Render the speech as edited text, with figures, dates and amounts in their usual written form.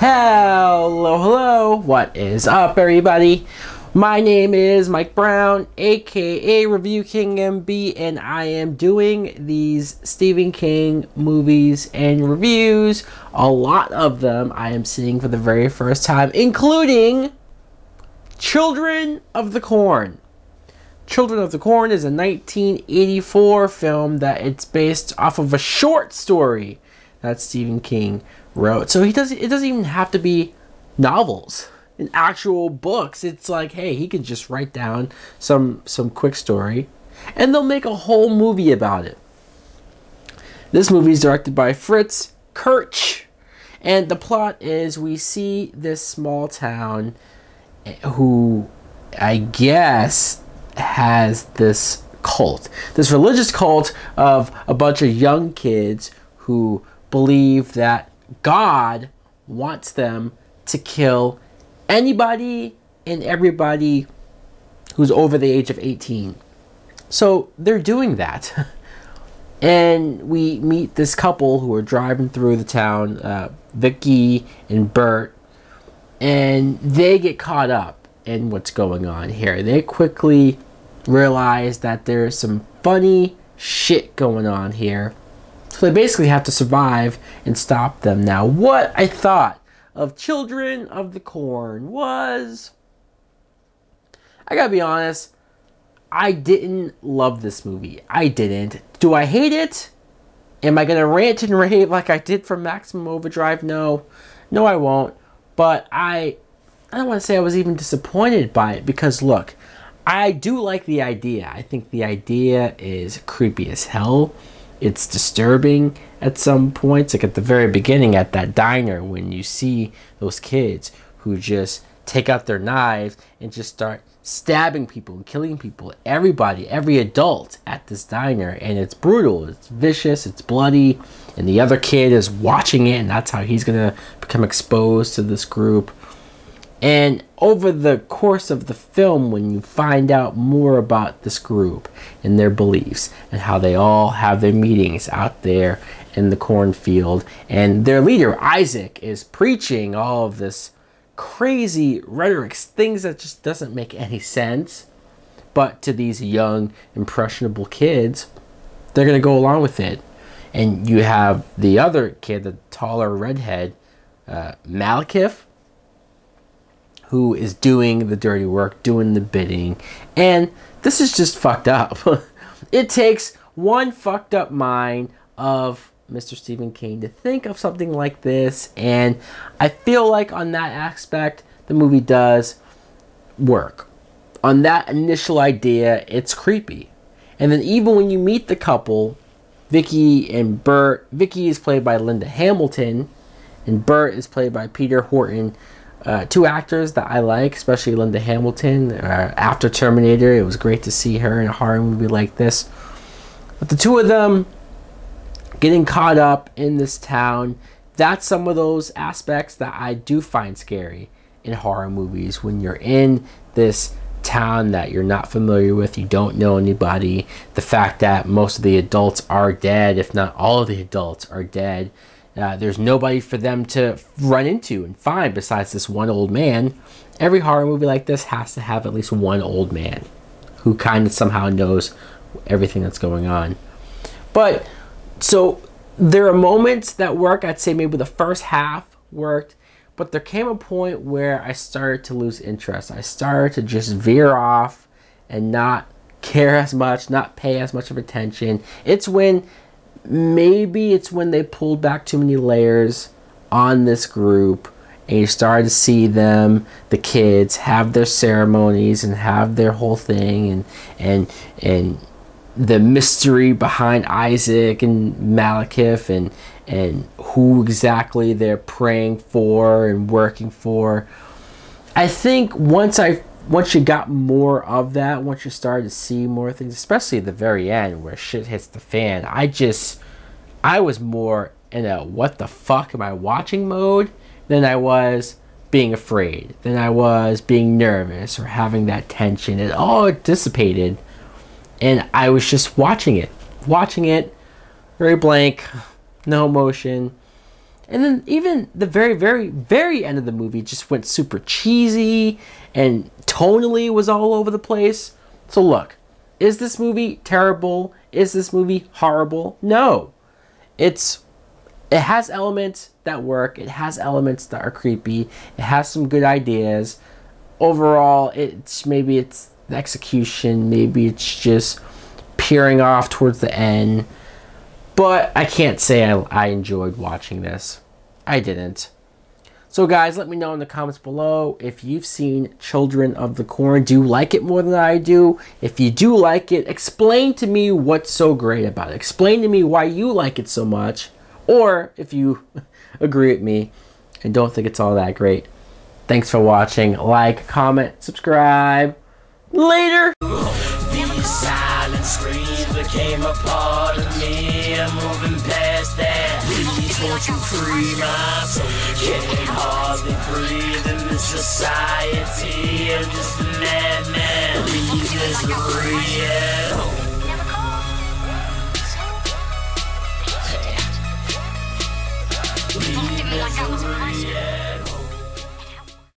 Hello, what is up, everybody? My name is Mike Brown, aka ReviewKingMB, and I am doing these Stephen King movies and reviews. A lot of them I am seeing for the very first time, including Children of the Corn. Children of the Corn is a 1984 film that it's based off of a short story that Stephen King wrote. So it doesn't even have to be novels and actual books. It's like, hey, he can just write down some quick story and they'll make a whole movie about it. This movie is directed by Fritz Kurtz, and the plot is we see this small town who I guess has this cult, this religious cult of a bunch of young kids who believe that God wants them to kill anybody and everybody who's over the age of 18. So they're doing that. And we meet this couple who are driving through the town, Vicky and Bert, and they get caught up in what's going on here. They quickly realize that there's some funny shit going on here. So they basically have to survive and stop them. Now, what I thought of Children of the Corn was, I gotta be honest, I didn't love this movie. I didn't. Do I hate it? Am I gonna rant and rave like I did for Maximum Overdrive? No. No, I won't. But I don't want to say I was even disappointed by it, because look, I do like the idea. I think the idea is creepy as hell. It's disturbing at some points, like at the very beginning at that diner when you see those kids who just take out their knives and just start stabbing people and killing people, everybody, every adult at this diner. And it's brutal, it's vicious, it's bloody, and the other kid is watching it, and that's how he's gonna become exposed to this group. And over the course of the film, when you find out more about this group and their beliefs and how they all have their meetings out there in the cornfield, and their leader, Isaac, is preaching all of this crazy rhetoric, things that just doesn't make any sense, but to these young, impressionable kids, they're going to go along with it. And you have the other kid, the taller redhead, Malekith, who is doing the dirty work, doing the bidding. And this is just fucked up. It takes one fucked up mind of Mr. Stephen King to think of something like this. And I feel like on that aspect, the movie does work. On that initial idea, it's creepy. And then even when you meet the couple, Vicky and Bert, Vicky is played by Linda Hamilton, and Bert is played by Peter Horton. Two actors that I like, especially Linda Hamilton. After Terminator, it was great to see her in a horror movie like this. But the two of them getting caught up in this town, that's some of those aspects that I do find scary in horror movies. When you're in this town that you're not familiar with, you don't know anybody, the fact that most of the adults are dead, if not all of the adults are dead. There's nobody for them to run into and find besides this one old man. Every horror movie like this has to have at least one old man who kind of somehow knows everything that's going on. But, so, there are moments that work. I'd say maybe the first half worked. But there came a point where I started to lose interest. I started to just veer off and not care as much, not pay as much of attention. Maybe it's when they pulled back too many layers on this group, and you started to see them, the kids, have their ceremonies and have their whole thing, and the mystery behind Isaac and Malekith, and who exactly they're praying for and working for. I think once you got more of that, once you started to see more things, especially at the very end where shit hits the fan, I was more in a what the fuck am I watching mode than I was being afraid, than I was being nervous or having that tension. It all dissipated, and I was just watching it, very blank, no emotion. And then even the very, very, very end of the movie just went super cheesy and tonally was all over the place. So look, is this movie terrible? Is this movie horrible? No. It has elements that work. It has elements that are creepy. It has some good ideas. Overall, maybe it's the execution. Maybe it's just peering off towards the end. But I can't say I enjoyed watching this. I didn't. So guys, let me know in the comments below if you've seen Children of the Corn. Do you like it more than I do? If you do like it, explain to me what's so great about it. Explain to me why you like it so much. Or if you agree with me and don't think it's all that great. Thanks for watching. Like, comment, subscribe. Later! These silent screams became a part of me. I'm moving past that. Please won't you free my soul? Can't hardly breathe in this society. I'm just a madman. Please, misery, yeah.